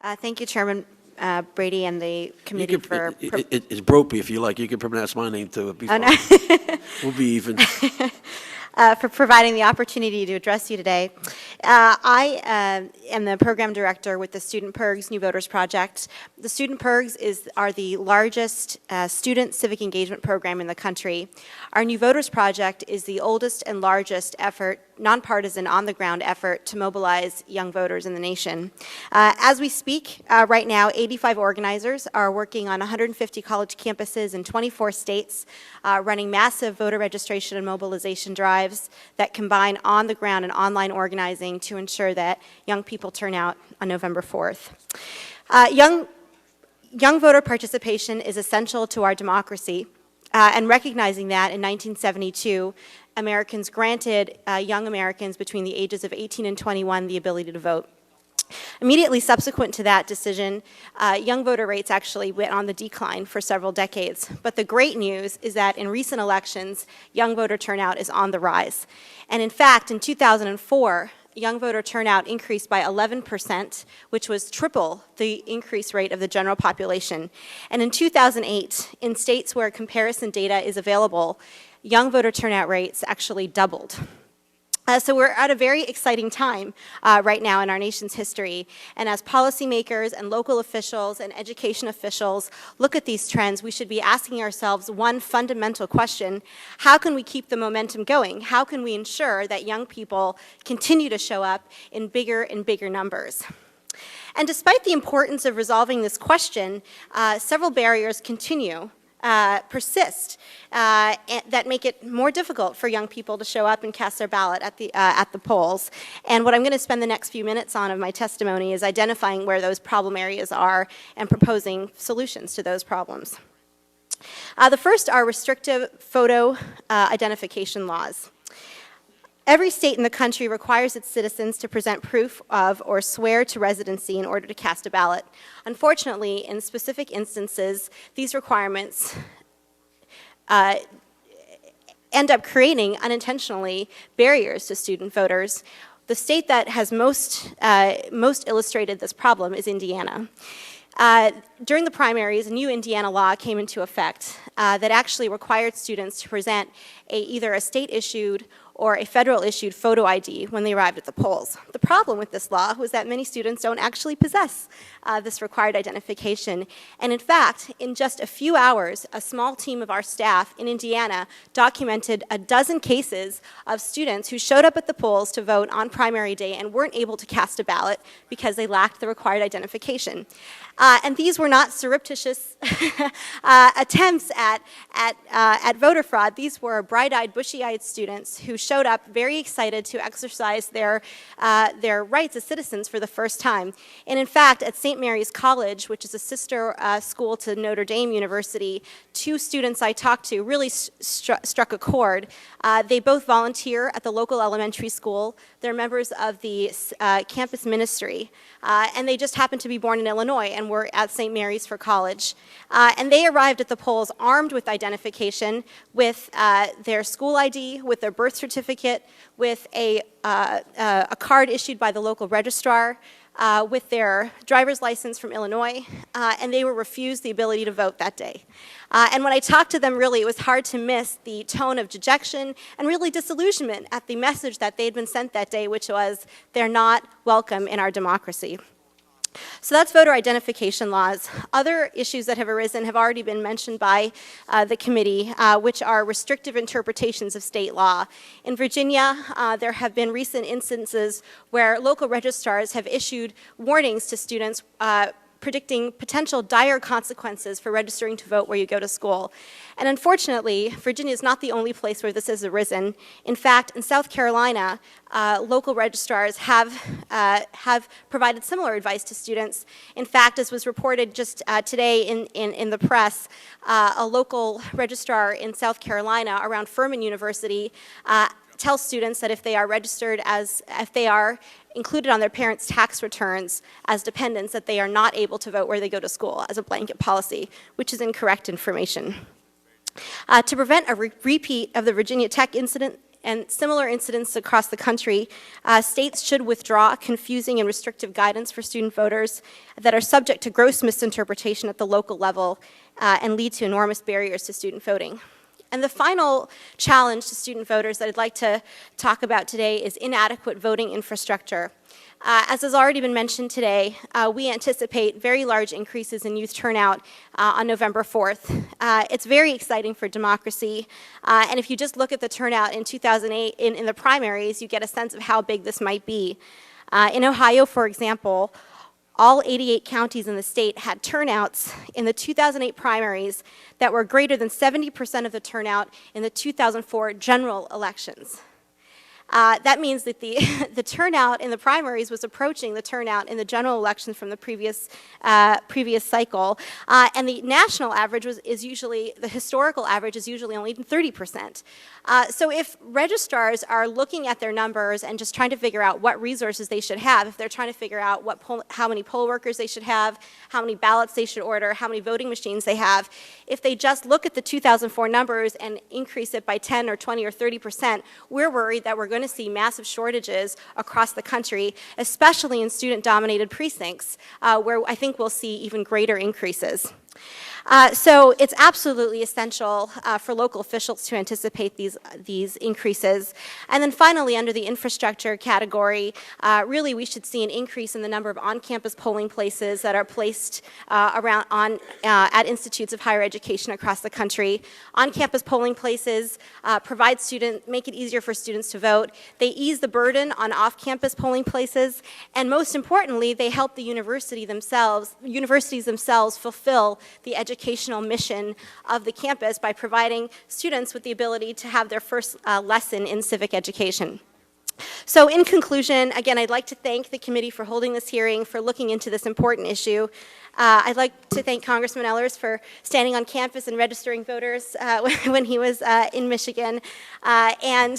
Thank you, Chairman Brady and the committee for... It's Brophy, if you like. You can pronounce my name, too. Oh, no. We'll be even. For providing the opportunity to address you today. I am the program director with the Student PIRGs New Voters Project. The Student PIRGs are the largest student civic engagement program in the country. Our New Voters Project is the oldest and largest effort, nonpartisan, on-the-ground effort to mobilize young voters in the nation. As we speak, right now, 85 organizers are working on 150 college campuses in 24 states, running massive voter registration and mobilization drives that combine on-the-ground and online organizing to ensure that young people turn out on November 4th. Young voter participation is essential to our democracy, and recognizing that in 1972, Americans granted young Americans between the ages of 18 and 21 the ability to vote. Immediately subsequent to that decision, young voter rates actually went on the decline for several decades. But the great news is that in recent elections, young voter turnout is on the rise. And in fact, in 2004, young voter turnout increased by 11%, which was triple the increase rate of the general population. And in 2008, in states where comparison data is available, young voter turnout rates actually doubled. So we're at a very exciting time right now in our nation's history. And as policymakers and local officials and education officials look at these trends, we should be asking ourselves one fundamental question: how can we keep the momentum going? How can we ensure that young people continue to show up in bigger and bigger numbers? And despite the importance of resolving this question, several barriers persist that make it more difficult for young people to show up and cast their ballot at the polls. And what I'm going to spend the next few minutes on of my testimony is identifying where those problem areas are and proposing solutions to those problems. The first are restrictive photo identification laws. Every state in the country requires its citizens to present proof of or swear to residency in order to cast a ballot. Unfortunately, in specific instances, these requirements end up creating, unintentionally, barriers to student voters. The state that has most illustrated this problem is Indiana. During the primaries, a new Indiana law came into effect that actually required students to present either a state-issued or a federal-issued photo ID when they arrived at the polls. The problem with this law was that many students don't actually possess this required identification. And in fact, in just a few hours, a small team of our staff in Indiana documented a dozen cases of students who showed up at the polls to vote on primary day and weren't able to cast a ballot because they lacked the required identification. And these were not surreptitious attempts at voter fraud. These were bright-eyed, bushy-eyed students who showed up very excited to exercise their rights as citizens for the first time. And in fact, at St. Mary's College, which is a sister school to Notre Dame University, two students I talked to really struck a chord. They both volunteer at the local elementary school. They're members of the campus ministry. And they just happened to be born in Illinois and were at St. Mary's for college. And they arrived at the polls armed with identification, with their school ID, with their birth certificate, with a card issued by the local registrar, with their driver's license from Illinois, and they were refused the ability to vote that day. And when I talked to them, really, it was hard to miss the tone of dejection and really disillusionment at the message that they'd been sent that day, which was, they're not welcome in our democracy. So that's voter identification laws. Other issues that have arisen have already been mentioned by the committee, which are restrictive interpretations of state law. In Virginia, there have been recent instances where local registrars have issued warnings to students predicting potential dire consequences for registering to vote where you go to school. And unfortunately, Virginia is not the only place where this has arisen. In fact, in South Carolina, local registrars have provided similar advice to students. In fact, as was reported just today in the press, a local registrar in South Carolina around Furman University tells students that if they are registered if they are included on their parents' tax returns as dependents, that they are not able to vote where they go to school as a blanket policy, which is incorrect information. To prevent a repeat of the Virginia Tech incident and similar incidents across the country, states should withdraw confusing and restrictive guidance for student voters that are subject to gross misinterpretation at the local level and lead to enormous barriers to student voting. And the final challenge to student voters that I'd like to talk about today is inadequate voting infrastructure. As has already been mentioned today, we anticipate very large increases in youth turnout on November 4th. It's very exciting for democracy, and if you just look at the turnout in 2008 in the primaries, you get a sense of how big this might be. In Ohio, for example, all 88 counties in the state had turnouts in the 2008 primaries that were greater than 70% of the turnout in the 2004 general elections. That means that the turnout in the primaries was approaching the turnout in the general elections from the previous cycle, and the national average the historical average is usually only 30%. So if registrars are looking at their numbers and just trying to figure out what resources they should have, if they're trying to figure out how many poll workers they should have, how many ballots they should order, how many voting machines they have, if they just look at the 2004 numbers and increase it by 10 or 20 or 30%, we're worried that we're going to see massive shortages across the country, especially in student-dominated precincts, where I think we'll see even greater increases. So it's absolutely essential for local officials to anticipate these increases. And then finally, under the infrastructure category, really we should see an increase in the number of on-campus polling places that are placed at institutes of higher education across the country. On-campus polling places make it easier for students to vote. They ease the burden on off-campus polling places, and most importantly, they help the universities themselves fulfill the educational mission of the campus by providing students with the ability to have their first lesson in civic education. So in conclusion, again, I'd like to thank the committee for holding this hearing, for looking into this important issue. I'd like to thank Congressman Ellers for standing on campus and registering voters when he was in Michigan. The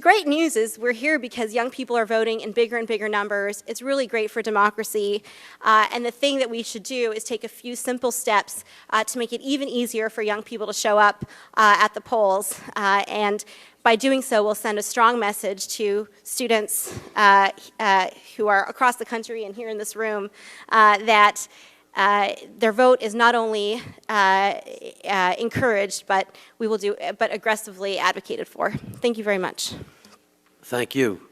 great news is we're here because young people are voting in bigger and bigger numbers. It's really great for democracy. And the thing that we should do is take a few simple steps to make it even easier for young people to show up at the polls. And by doing so, we'll send a strong message to students who are across the country and here in this room that their vote is not only encouraged, but aggressively advocated for. Thank you very much. Thank you.